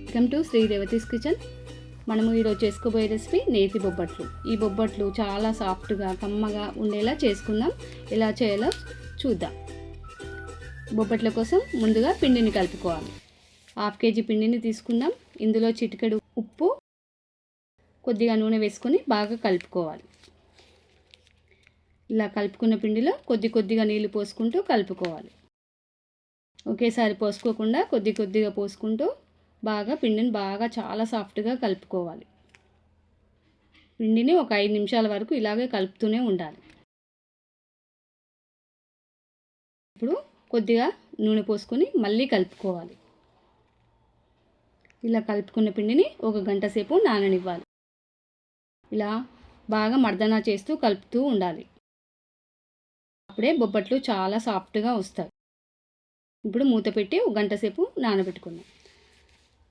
Welcome to Shri Revathi's kitchen. మనము ఈరోజు చేసుకోబోయే రెసిపీ నేతి బొబ్బట్లు. ఈ బొబ్బట్లు చాలా సాఫ్ట్గా కమ్మగా ఉండేలా చేసుకుందాం. ఎలా చేయాలో చూద్దాం. బొబ్బట్ల కోసం ముందుగా పిండిని కలుపుకోవాలి. 1/2 కేజీ పిండిని తీసుకుందాం. ఇందులో చిటికెడు ఉప్పు, కొద్దిగా నూనె వేసుకొని బాగా కలుపుకోవాలి. ఇలా కలుపుకున్న పిండిలో కొద్దిగా నీళ్లు పోసుకుంటూ కలుపుకోవాలి. ఒకేసారి పోసుకోకుండా కొద్దిగా పోసుకుంటూ బాగా పిండిని చాలా సాఫ్ట్గా కలుపుకోవాలి. పిండిని ఒక 5 నిమిషాల వరకు ఇలాగే కలుపుతూనే ఉండాలి. ఇప్పుడు కొద్దిగా నూనె పోసుకొని మళ్ళీ కలుపుకోవాలి. ఇలా కలుపుకున్న పిండిని 1 గంట సేపు నాననివ్వాలి. ఇలా బాగా మర్దనా చేస్తూ కలుపుతూ ఉండాలి. అప్పుడే బొబ్బట్లు చాలా సాఫ్ట్గా వస్తాయి. ఇప్పుడు మూత పెట్టి 1 గంట సేపు నానబెట్టుకుందాం.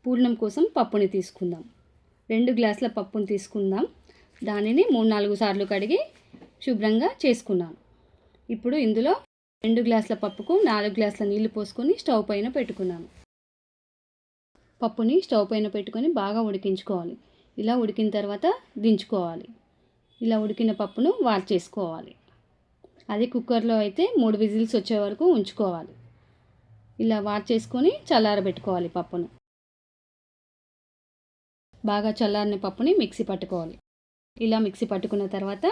పూర్ణం కోసం పప్పుని తీసుకుందాం. 2 గ్లాసుల పప్పుని తీసుకుందాం. దానిని 3-4 సార్లు కడిగి శుభ్రంగా చేసుకున్నాను. ఇప్పుడు ఇందులో 2 గ్లాసుల పప్పుకు 4 గ్లాసుల నీళ్లు పోసుకొని స్టవ్ పైన పెట్టుకున్నాను. పప్పుని స్టవ్ పైన పెట్టుకొని బాగా ఉడికించుకోవాలి. ఇలా ఉడికిన తర్వాత దించుకోవాలి. ఇలా ఉడికిన పప్పును వార్చేసుకోవాలి. అది కుక్కర్లో అయితే 3 విజిల్స్ వచ్చే వరకు ఉంచుకోవాలి. ఇలా వార్చేసుకొని చల్లారబెట్టుకోవాలి. పప్పును బాగా చల్లారిన పప్పుని మిక్సీ పట్టుకోవాలి. ఇలా మిక్సీ పట్టుకున్న తర్వాత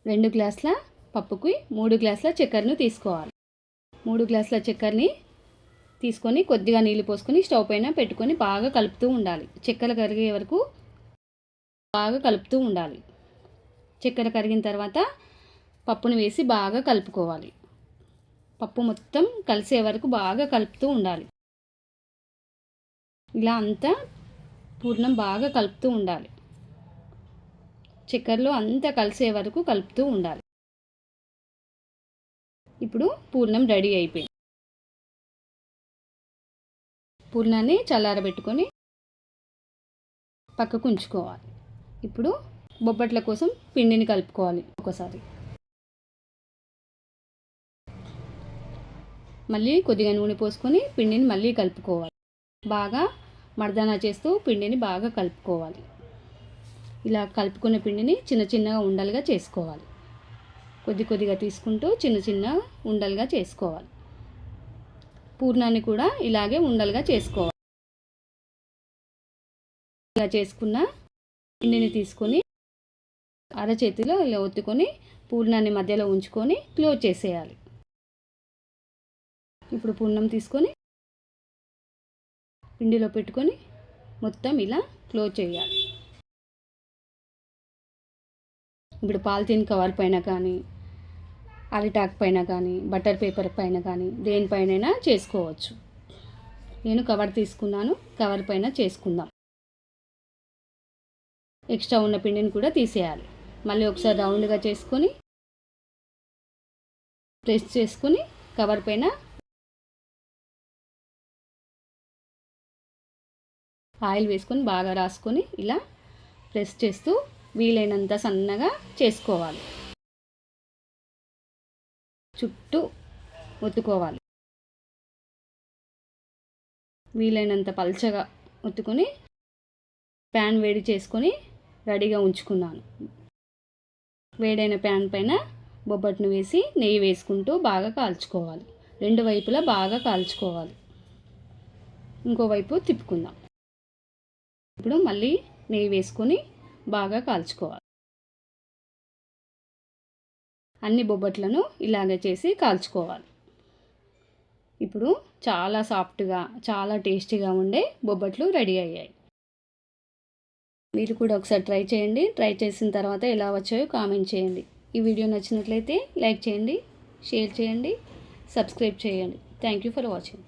2 గ్లాసుల పప్పుకి 3 గ్లాసుల చక్కెరను తీసుకోవాలి. 3 గ్లాసుల చక్కెరని తీసుకొని కొద్దిగా నీళ్ళు పోసుకొని స్టవ్ పైన పెట్టుకొని బాగా కలుపుతూ ఉండాలి. చక్కెర కరిగే వరకు బాగా కలుపుతూ ఉండాలి. చక్కెర కరిగిన తర్వాత పప్పుని వేసి బాగా కలుపుకోవాలి. పప్పు మొత్తం కలిసే వరకు బాగా కలుపుతూ ఉండాలి. ఇలా అంతా పూర్ణం బాగా కలుపుతూ ఉండాలి. చక్కెరలో అంతా కలిసే వరకు కలుపుతూ ఉండాలి. ఇప్పుడు పూర్ణం రెడీ అయిపోయింది. పూర్ణాన్ని చల్లారబెట్టుకొని పక్కకు ఉంచుకోవాలి. ఇప్పుడు బొబ్బట్ల కోసం పిండిని కలుపుకోవాలి. ఒకసారి మళ్ళీ కొద్దిగా నూనె పోసుకొని పిండిని మళ్ళీ కలుపుకోవాలి. బాగా మర్దనా చేస్తూ పిండిని బాగా కలుపుకోవాలి. ఇలా కలుపుకున్న పిండిని చిన్నగా ఉండలుగా చేసుకోవాలి. కొద్దిగా తీసుకుంటూ చిన్న ఉండలుగా చేసుకోవాలి. పూర్ణాన్ని కూడా ఇలాగే ఉండలుగా చేసుకోవాలి. ఇలా చేసుకున్న పిండిని తీసుకొని అరచేతిలో ఇలా ఒత్తుకొని పూర్ణాన్ని మధ్యలో ఉంచుకొని క్లోజ్ చేసేయాలి. ఇప్పుడు పూర్ణం తీసుకొని పిండిలో పెట్టుకొని మొత్తం ఇలా క్లోజ్ చేయాలి. ఇప్పుడు పాలిథిన్ కవర్ పైన కానీ, అరిటాక్ పైన కానీ, బటర్ పేపర్ పైన కానీ దేనిపైనైనా చేసుకోవచ్చు. నేను కవర్ తీసుకున్నాను. కవర్ పైన చేసుకుందాం. ఎక్స్ట్రా ఉన్న పిండిని కూడా తీసేయాలి. మళ్ళీ ఒకసారి రౌండ్గా చేసుకొని ప్రెస్ చేసుకొని కవర్ పైన ఆయిల్ వేసుకొని బాగా రాసుకొని ఇలా ప్రెస్ చేస్తూ వీలైనంత సన్నగా చేసుకోవాలి. చుట్టూ ఒత్తుకోవాలి. వీలైనంత పల్చగా ఒత్తుకొని ప్యాన్ వేడి చేసుకొని రెడీగా ఉంచుకున్నాను. వేడైన ప్యాన్ పైన బొబ్బట్ను వేసి నెయ్యి వేసుకుంటూ బాగా కాల్చుకోవాలి. 2 వైపులా బాగా కాల్చుకోవాలి. ఇంకోవైపు తిప్పుకుందాం. ఇప్పుడు మళ్ళీ నెయ్యి వేసుకొని బాగా కాల్చుకోవాలి. అన్ని బొబ్బట్లను ఇలాగే చేసి కాల్చుకోవాలి. ఇప్పుడు చాలా సాఫ్ట్గా చాలా టేస్టీగా ఉండే బొబ్బట్లు రెడీ అయ్యాయి. మీరు కూడా ఒకసారి ట్రై చేయండి. ట్రై చేసిన తర్వాత ఎలా వచ్చాయో కామెంట్ చేయండి. ఈ వీడియో నచ్చినట్లయితే లైక్ చేయండి, షేర్ చేయండి, సబ్స్క్రైబ్ చేయండి. Thank you for watching.